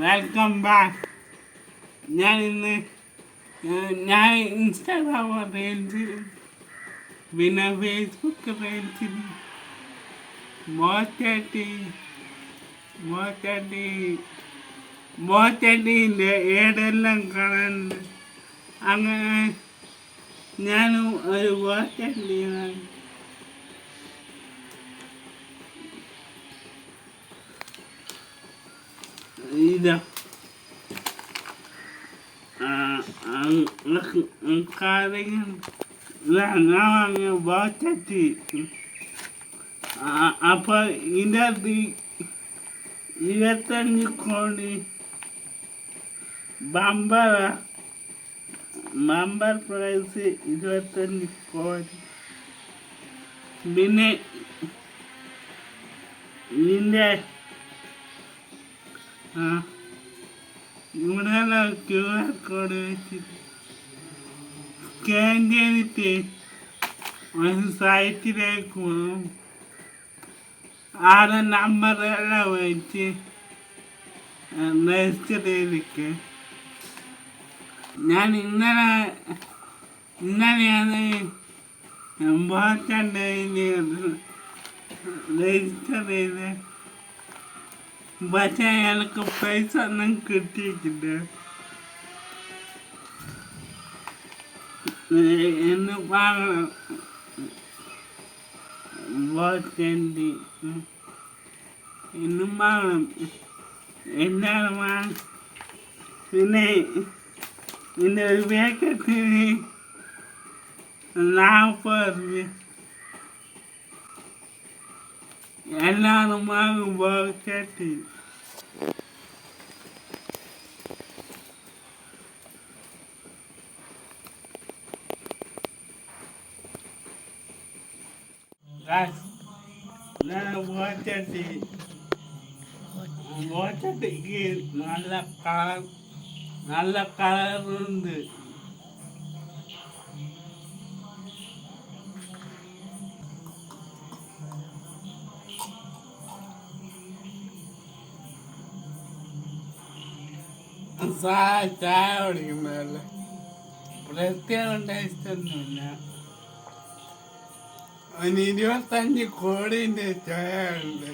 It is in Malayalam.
Welcome back. ഞാൻ ഇൻസ്റ്റാഗ്രാം റീൽസിൽ പിന്നെ ഫേസ്ബുക്ക് റീൽസിൽ മോറ്റാട്ടിൻ്റെ ഏടെല്ലാം കാണുന്നുണ്ട്. അങ്ങനെ ഞാനും ഒരു മോറ്റാട്ടിയാണ്. ഇതാ കാര്യങ്ങൾ ഞാൻ വാങ്ങിയ മോറ്റാട്ടി. അപ്പോൾ ഇതിനകത്ത് 25 കോടി ബമ്പർ പ്രൈസ് 25 കോടി. പിന്നെ ഇതിൻ്റെ ഇവിടെ QR കോഡ് വെച്ചിട്ട് സ്കാൻ ചെയ്തിട്ട് ഒരു സൈറ്റിലേക്ക് പോകും. ആറ് നമ്പറെല്ലാം വെച്ച് രജിസ്റ്റർ ചെയ്തിട്ട് ഞാൻ ഇന്നലെയാണ് രജിസ്റ്റർ ചെയ്ത്. പക്ഷേ എനിക്ക് പൈസ ഒന്നും കിട്ടിയിട്ടില്ല. എന്ന് വാങ്ങണം വോട്ടണ്ടി എന്നും വാങ്ങണം. എന്താണ് പിന്നെ ഇതിൻ്റെ ഒരു പാക്കറ്റിന് 40 രൂപ. എല്ലാവരും വാങ്ങുമ്പോൾ ചേട്ടി മോച്ചട്ടിക്ക് നല്ല കളറുണ്ട്. ചായ കുടിക്കുമ്പോഴല്ലേ പ്രത്യേകം ടേസ്റ്റ് ഒന്നുമില്ല. 25 കോടിൻ്റെ ചായ ഉണ്ട്.